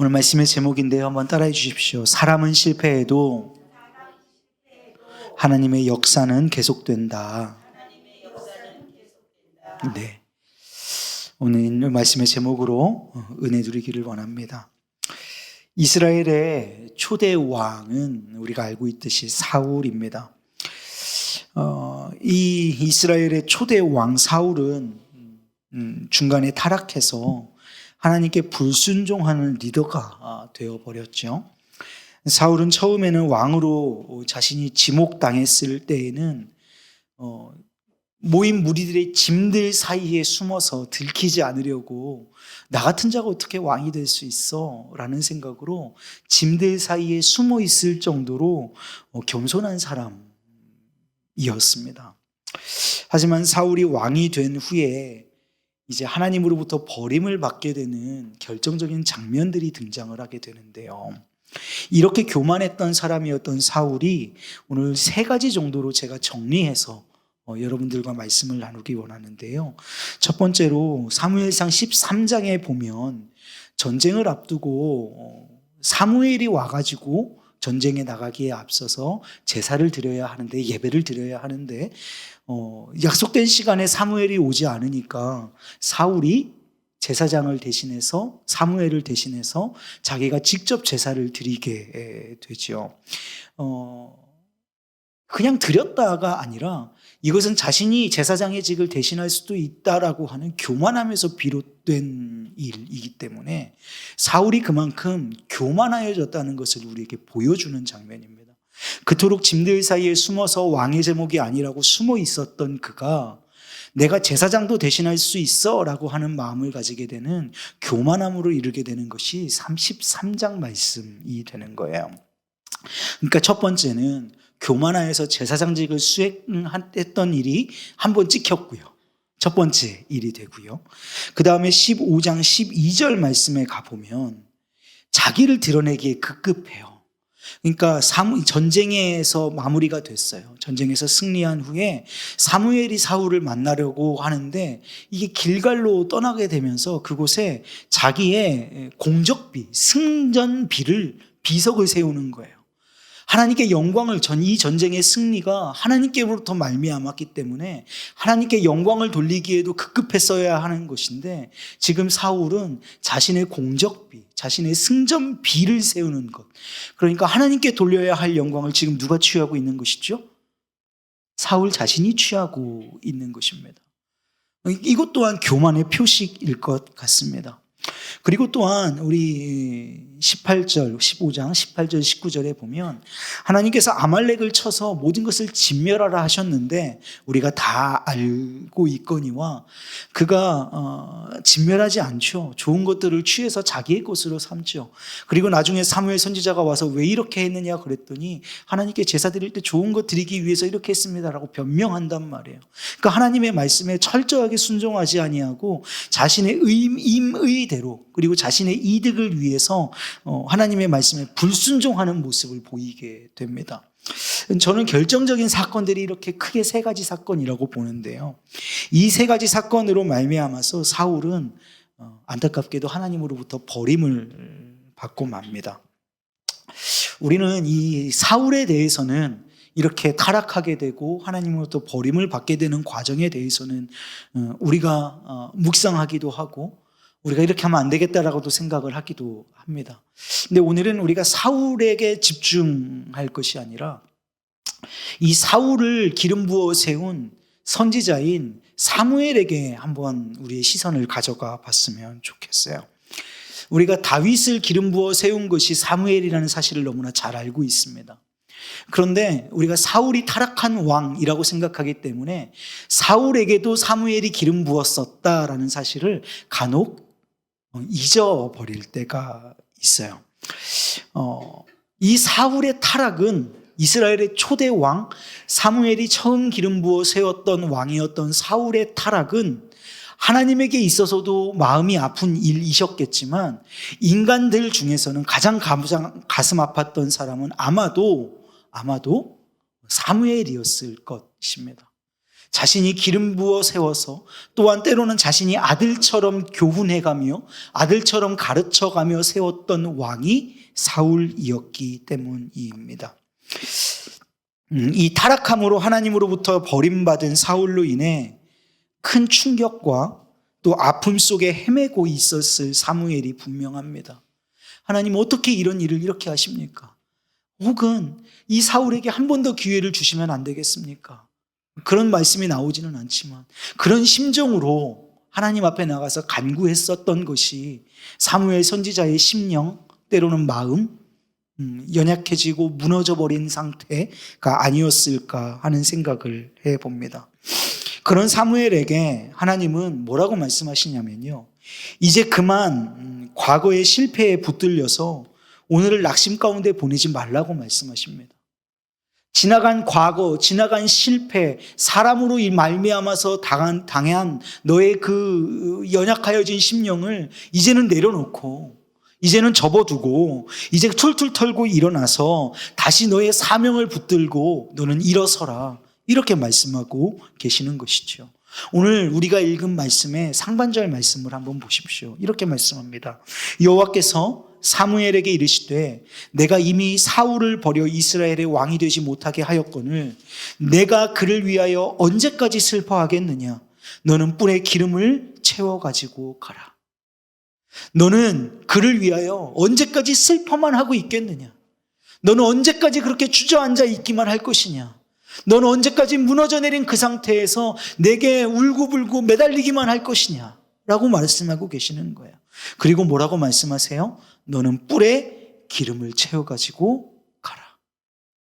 오늘 말씀의 제목인데요. 한번 따라해 주십시오. 사람은 실패해도 하나님의 역사는 계속된다. 네. 오늘 말씀의 제목으로 은혜 누리기를 원합니다. 이스라엘의 초대 왕은 우리가 알고 있듯이 사울입니다. 이 이스라엘의 초대 왕 사울은 중간에 타락해서 하나님께 불순종하는 리더가 되어버렸죠. 사울은 처음에는 왕으로 자신이 지목당했을 때에는 모인 무리들의 짐들 사이에 숨어서 들키지 않으려고 나 같은 자가 어떻게 왕이 될 수 있어? 라는 생각으로 짐들 사이에 숨어 있을 정도로 겸손한 사람이었습니다. 하지만 사울이 왕이 된 후에 이제 하나님으로부터 버림을 받게 되는 결정적인 장면들이 등장을 하게 되는데요. 이렇게 교만했던 사람이었던 사울이 오늘 3가지 정도로 제가 정리해서 여러분들과 말씀을 나누기 원하는데요. 첫 번째로 사무엘상 13장에 보면 전쟁을 앞두고 사무엘이 와가지고 전쟁에 나가기에 앞서서 제사를 드려야 하는데, 예배를 드려야 하는데 약속된 시간에 사무엘이 오지 않으니까 사울이 제사장을 대신해서, 사무엘을 대신해서 자기가 직접 제사를 드리게 되죠. 그냥 드렸다가 아니라 이것은 자신이 제사장의 직을 대신할 수도 있다라고 하는 교만함에서 비롯된 일이기 때문에 사울이 그만큼 교만하여졌다는 것을 우리에게 보여주는 장면입니다. 그토록 짐들 사이에 숨어서 왕의 제목이 아니라고 숨어 있었던 그가 내가 제사장도 대신할 수 있어 라고 하는 마음을 가지게 되는 교만함으로 이르게 되는 것이 33장 말씀이 되는 거예요. 그러니까 첫 번째는 교만하여서 제사장직을 수행했던 일이 한번 찍혔고요. 첫 번째 일이 되고요. 그 다음에 15장 12절 말씀에 가보면 자기를 드러내기에 급급해요. 그러니까 전쟁에서 마무리가 됐어요. 전쟁에서 승리한 후에 사무엘이 사울을 만나려고 하는데 이게 길갈로 떠나게 되면서 그곳에 자기의 공적비, 승전비를 비석을 세우는 거예요. 하나님께 영광을, 이 전쟁의 승리가 하나님께로부터 말미암았기 때문에 하나님께 영광을 돌리기에도 급급했어야 하는 것인데, 지금 사울은 자신의 공적비, 자신의 승전비를 세우는 것, 그러니까 하나님께 돌려야 할 영광을 지금 누가 취하고 있는 것이죠? 사울 자신이 취하고 있는 것입니다. 이것 또한 교만의 표식일 것 같습니다. 그리고 또한 우리 15장 18절 19절에 보면 하나님께서 아말렉을 쳐서 모든 것을 진멸하라 하셨는데 우리가 다 알고 있거니와 그가 진멸하지 않죠. 좋은 것들을 취해서 자기의 것으로 삼죠. 그리고 나중에 사무엘 선지자가 와서 왜 이렇게 했느냐 그랬더니 하나님께 제사 드릴 때 좋은 것 드리기 위해서 이렇게 했습니다라고 변명한단 말이에요. 그러니까 하나님의 말씀에 철저하게 순종하지 아니하고 자신의 임의대로, 그리고 자신의 이득을 위해서 하나님의 말씀에 불순종하는 모습을 보이게 됩니다. 저는 결정적인 사건들이 이렇게 크게 3가지 사건이라고 보는데요. 이 3가지 사건으로 말미암아서 사울은 안타깝게도 하나님으로부터 버림을 받고 맙니다. 우리는 이 사울에 대해서는 이렇게 타락하게 되고 하나님으로부터 버림을 받게 되는 과정에 대해서는 우리가 묵상하기도 하고 우리가 이렇게 하면 안 되겠다라고도 생각을 하기도 합니다. 근데 오늘은 우리가 사울에게 집중할 것이 아니라 이 사울을 기름 부어 세운 선지자인 사무엘에게 한번 우리의 시선을 가져가 봤으면 좋겠어요. 우리가 다윗을 기름 부어 세운 것이 사무엘이라는 사실을 너무나 잘 알고 있습니다. 그런데 우리가 사울이 타락한 왕이라고 생각하기 때문에 사울에게도 사무엘이 기름 부었었다라는 사실을 간혹 잊어버릴 때가 있어요. 이 사울의 타락은 이스라엘의 초대 왕 사무엘이 처음 기름 부어 세웠던 왕이었던 사울의 타락은 하나님에게 있어서도 마음이 아픈 일이셨겠지만 인간들 중에서는 가장 가슴 아팠던 사람은 아마도 사무엘이었을 것입니다. 자신이 기름 부어 세워서 또한 때로는 자신이 아들처럼 교훈해가며 아들처럼 가르쳐가며 세웠던 왕이 사울이었기 때문입니다. 이 타락함으로 하나님으로부터 버림받은 사울로 인해 큰 충격과 또 아픔 속에 헤매고 있었을 사무엘이 분명합니다. 하나님 어떻게 이런 일을 이렇게 하십니까? 혹은 이 사울에게 한 번 더 기회를 주시면 안 되겠습니까? 그런 말씀이 나오지는 않지만 그런 심정으로 하나님 앞에 나가서 간구했었던 것이 사무엘 선지자의 심령, 때로는 마음, 연약해지고 무너져버린 상태가 아니었을까 하는 생각을 해봅니다. 그런 사무엘에게 하나님은 뭐라고 말씀하시냐면요, 이제 그만 과거의 실패에 붙들려서 오늘을 낙심 가운데 보내지 말라고 말씀하십니다. 지나간 과거, 지나간 실패, 사람으로 말미암아서 당한 너의 그 연약하여진 심령을 이제는 내려놓고 이제는 접어두고 이제 툴툴 털고 일어나서 다시 너의 사명을 붙들고 너는 일어서라, 이렇게 말씀하고 계시는 것이죠. 오늘 우리가 읽은 말씀의 상반절 말씀을 한번 보십시오. 이렇게 말씀합니다. 여호와께서 사무엘에게 이르시되 내가 이미 사울을 버려 이스라엘의 왕이 되지 못하게 하였거늘 내가 그를 위하여 언제까지 슬퍼하겠느냐? 너는 뿔에 기름을 채워가지고 가라. 너는 그를 위하여 언제까지 슬퍼만 하고 있겠느냐? 너는 언제까지 그렇게 주저앉아 있기만 할 것이냐? 너는 언제까지 무너져 내린 그 상태에서 내게 울고불고 매달리기만 할 것이냐? 라고 말씀하고 계시는 거예요. 그리고 뭐라고 말씀하세요? 너는 뿔에 기름을 채워가지고 가라.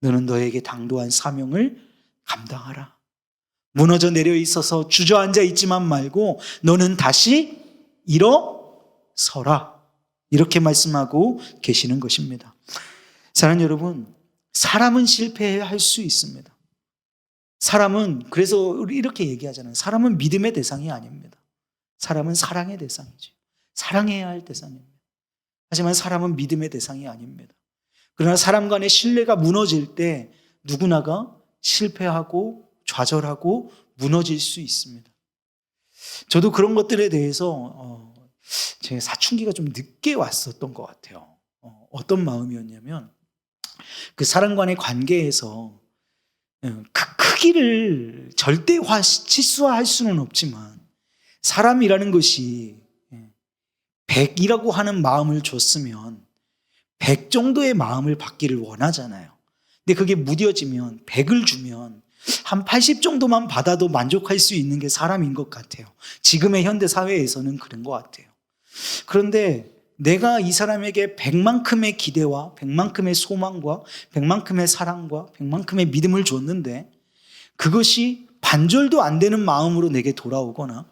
너는 너에게 당도한 사명을 감당하라. 무너져 내려 있어서 주저앉아 있지만 말고 너는 다시 일어서라. 이렇게 말씀하고 계시는 것입니다. 사랑하는 여러분, 사람은 실패할 수 있습니다. 사람은, 그래서 우리 이렇게 얘기하잖아요. 사람은 믿음의 대상이 아닙니다. 사람은 사랑의 대상이죠. 사랑해야 할 대상입니다. 하지만 사람은 믿음의 대상이 아닙니다. 그러나 사람 간의 신뢰가 무너질 때 누구나가 실패하고 좌절하고 무너질 수 있습니다. 저도 그런 것들에 대해서 제 사춘기가 좀 늦게 왔었던 것 같아요. 어떤 마음이었냐면 그 사람 간의 관계에서 그 크기를 절대화, 치수화할 수는 없지만 사람이라는 것이 100이라고 하는 마음을 줬으면 100 정도의 마음을 받기를 원하잖아요. 근데 그게 무뎌지면 100을 주면 한 80 정도만 받아도 만족할 수 있는 게 사람인 것 같아요. 지금의 현대 사회에서는 그런 것 같아요. 그런데 내가 이 사람에게 100만큼의 기대와 100만큼의 소망과 100만큼의 사랑과 100만큼의 믿음을 줬는데 그것이 반절도 안 되는 마음으로 내게 돌아오거나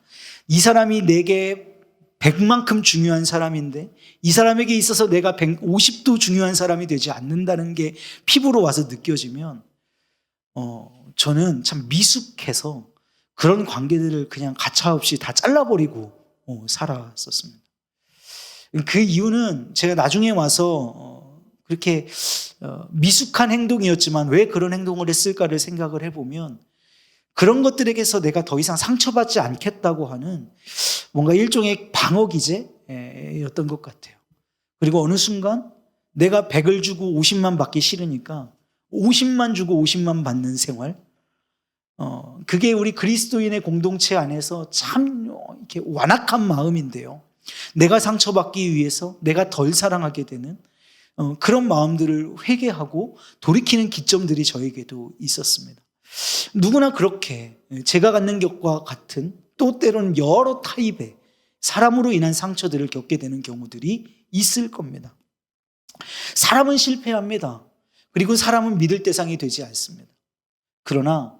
이 사람이 내게 100만큼 중요한 사람인데 이 사람에게 있어서 내가 150도 중요한 사람이 되지 않는다는 게 피부로 와서 느껴지면 저는 참 미숙해서 그런 관계들을 그냥 가차없이 다 잘라버리고 살았었습니다. 그 이유는 제가 나중에 와서 그렇게 미숙한 행동이었지만 왜 그런 행동을 했을까를 생각을 해보면 그런 것들에게서 내가 더 이상 상처받지 않겠다고 하는 뭔가 일종의 방어 기제였던 것 같아요. 그리고 어느 순간 내가 100을 주고 50만 받기 싫으니까 50만 주고 50만 받는 생활, 그게 우리 그리스도인의 공동체 안에서 참 이렇게 완악한 마음인데요. 내가 상처받기 위해서 내가 덜 사랑하게 되는 그런 마음들을 회개하고 돌이키는 기점들이 저에게도 있었습니다. 누구나 그렇게 제가 갖는 것과 같은 또 때로는 여러 타입의 사람으로 인한 상처들을 겪게 되는 경우들이 있을 겁니다. 사람은 실패합니다. 그리고 사람은 믿을 대상이 되지 않습니다. 그러나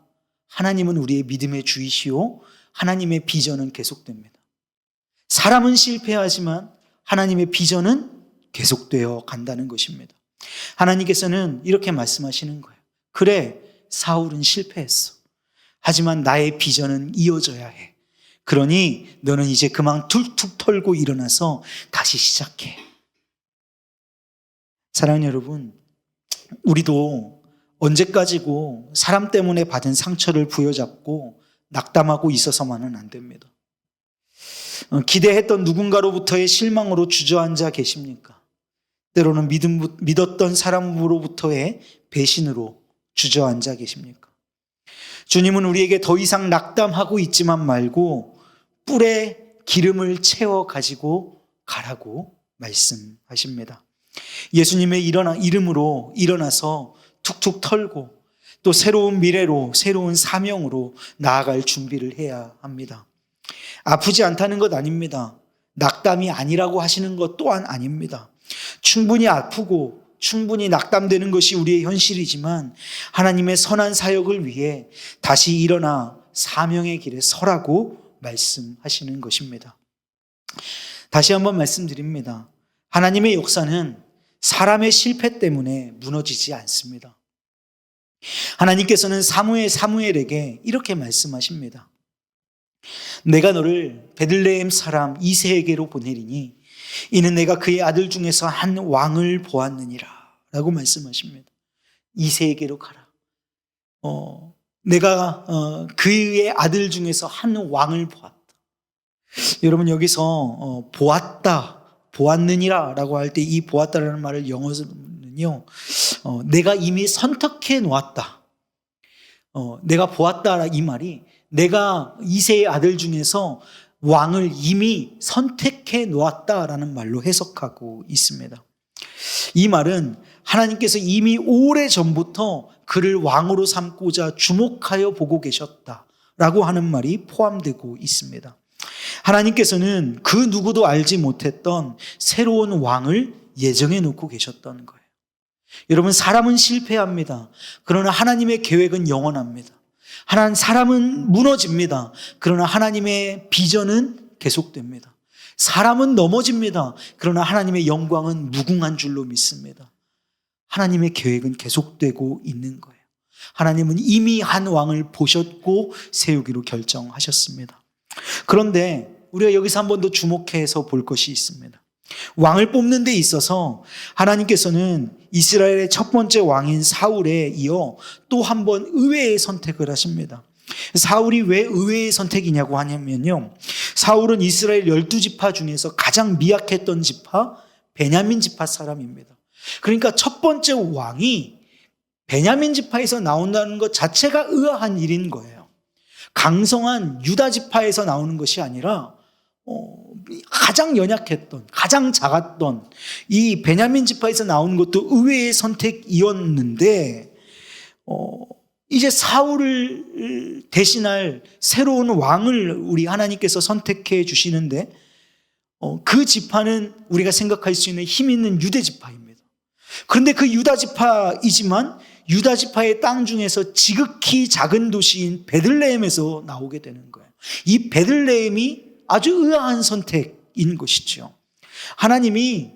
하나님은 우리의 믿음의 주이시오 하나님의 비전은 계속됩니다. 사람은 실패하지만 하나님의 비전은 계속되어 간다는 것입니다. 하나님께서는 이렇게 말씀하시는 거예요. 그래, 사울은 실패했어. 하지만 나의 비전은 이어져야 해. 그러니 너는 이제 그만 툭툭 털고 일어나서 다시 시작해. 사랑하는 여러분, 우리도 언제까지고 사람 때문에 받은 상처를 부여잡고 낙담하고 있어서만은 안 됩니다. 기대했던 누군가로부터의 실망으로 주저앉아 계십니까? 때로는 믿었던 사람으로부터의 배신으로 주저앉아 계십니까? 주님은 우리에게 더 이상 낙담하고 있지만 말고 뿔에 기름을 채워 가지고 가라고 말씀하십니다. 예수님의 이름으로 일어나서 툭툭 털고 또 새로운 미래로, 새로운 사명으로 나아갈 준비를 해야 합니다. 아프지 않다는 것 아닙니다. 낙담이 아니라고 하시는 것 또한 아닙니다. 충분히 아프고 충분히 낙담되는 것이 우리의 현실이지만 하나님의 선한 사역을 위해 다시 일어나 사명의 길에 서라고 말씀하시는 것입니다. 다시 한번 말씀드립니다. 하나님의 역사는 사람의 실패 때문에 무너지지 않습니다. 하나님께서는 사무엘에게 이렇게 말씀하십니다. 내가 너를 베들레헴 사람 이새에게로 보내리니 이는 내가 그의 아들 중에서 한 왕을 보았느니라 라고 말씀하십니다. 이새에게로 가라. 내가 그의 아들 중에서 한 왕을 보았다. 여러분 여기서 보았느니라 라고 할 때 이 보았다라는 말을 영어로는요, 내가 이미 선택해 놓았다. 내가 보았다 이 말이 내가 이새의 아들 중에서 왕을 이미 선택해 놓았다라는 말로 해석하고 있습니다. 이 말은 하나님께서 이미 오래전부터 그를 왕으로 삼고자 주목하여 보고 계셨다라고 하는 말이 포함되고 있습니다. 하나님께서는 그 누구도 알지 못했던 새로운 왕을 예정해 놓고 계셨던 거예요. 여러분, 사람은 실패합니다. 그러나 하나님의 계획은 영원합니다. 사람은 무너집니다. 그러나 하나님의 비전은 계속됩니다. 사람은 넘어집니다. 그러나 하나님의 영광은 무궁한 줄로 믿습니다. 하나님의 계획은 계속되고 있는 거예요. 하나님은 이미 한 왕을 보셨고 세우기로 결정하셨습니다. 그런데 우리가 여기서 한 번 더 주목해서 볼 것이 있습니다. 왕을 뽑는 데 있어서 하나님께서는 이스라엘의 첫 번째 왕인 사울에 이어 또 한 번 의외의 선택을 하십니다. 사울이 왜 의외의 선택이냐고 하냐면요, 사울은 이스라엘 12지파 중에서 가장 미약했던 지파 베냐민 지파 사람입니다. 그러니까 첫 번째 왕이 베냐민 지파에서 나온다는 것 자체가 의아한 일인 거예요. 강성한 유다 지파에서 나오는 것이 아니라 가장 연약했던, 가장 작았던 이 베냐민 지파에서 나온 것도 의외의 선택이었는데, 이제 사울을 대신할 새로운 왕을 우리 하나님께서 선택해 주시는데, 그 지파는 우리가 생각할 수 있는 힘 있는 유대 지파입니다. 그런데 그 유다 지파이지만 유다 지파의 땅 중에서 지극히 작은 도시인 베들레헴에서 나오게 되는 거예요. 이 베들레헴이 아주 의아한 선택인 것이죠. 하나님이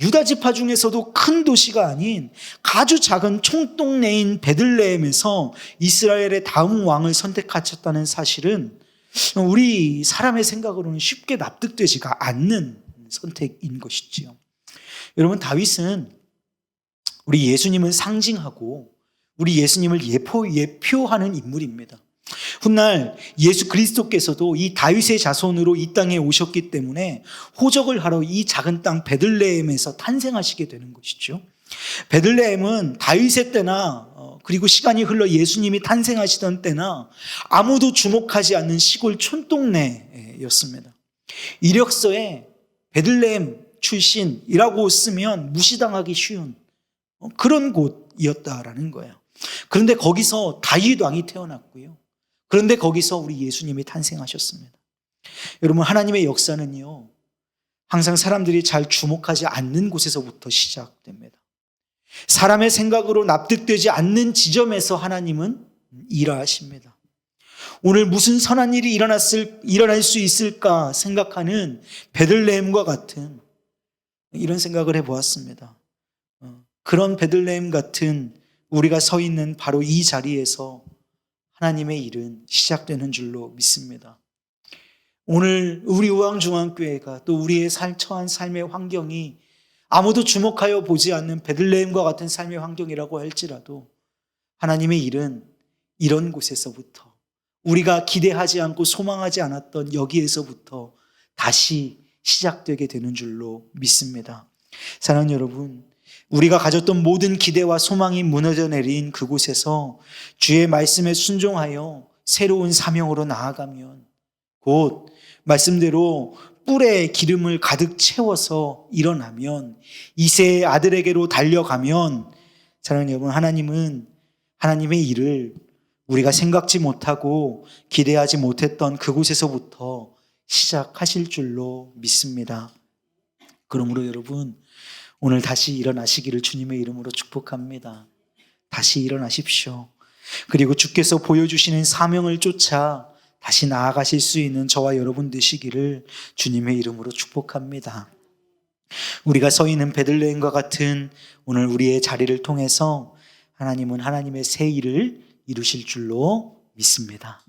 유다 지파 중에서도 큰 도시가 아닌 아주 작은 총동네인 베들레헴에서 이스라엘의 다음 왕을 선택하셨다는 사실은 우리 사람의 생각으로는 쉽게 납득되지가 않는 선택인 것이지요. 여러분, 다윗은 우리 예수님을 상징하고 우리 예수님을 예표하는 인물입니다. 훗날 예수 그리스도께서도 이 다윗의 자손으로 이 땅에 오셨기 때문에 호적을 하러 이 작은 땅 베들레헴에서 탄생하시게 되는 것이죠. 베들레헴은 다윗의 때나 그리고 시간이 흘러 예수님이 탄생하시던 때나 아무도 주목하지 않는 시골 촌동네였습니다. 이력서에 베들레헴 출신이라고 쓰면 무시당하기 쉬운 그런 곳이었다라는 거예요. 그런데 거기서 다윗 왕이 태어났고요. 그런데 거기서 우리 예수님이 탄생하셨습니다. 여러분, 하나님의 역사는요, 항상 사람들이 잘 주목하지 않는 곳에서부터 시작됩니다. 사람의 생각으로 납득되지 않는 지점에서 하나님은 일하십니다. 오늘 무슨 선한 일이 일어날 수 있을까 생각하는 베들레헴과 같은 이런 생각을 해보았습니다. 그런 베들레헴 같은 우리가 서 있는 바로 이 자리에서 하나님의 일은 시작되는 줄로 믿습니다. 오늘 우리 우왕중앙교회가 또 우리의 처한 삶의 환경이 아무도 주목하여 보지 않는 베들레헴과 같은 삶의 환경이라고 할지라도 하나님의 일은 이런 곳에서부터 우리가 기대하지 않고 소망하지 않았던 여기에서부터 다시 시작되게 되는 줄로 믿습니다. 사랑하는 여러분, 우리가 가졌던 모든 기대와 소망이 무너져 내린 그곳에서 주의 말씀에 순종하여 새로운 사명으로 나아가면 곧 말씀대로 뿔에 기름을 가득 채워서 일어나면 이새의 아들에게로 달려가면 사랑하는 여러분, 하나님은 하나님의 일을 우리가 생각지 못하고 기대하지 못했던 그곳에서부터 시작하실 줄로 믿습니다. 그러므로 여러분, 오늘 다시 일어나시기를 주님의 이름으로 축복합니다. 다시 일어나십시오. 그리고 주께서 보여주시는 사명을 쫓아 다시 나아가실 수 있는 저와 여러분 되시기를 주님의 이름으로 축복합니다. 우리가 서 있는 베들레헴과 같은 오늘 우리의 자리를 통해서 하나님은 하나님의 새 일을 이루실 줄로 믿습니다.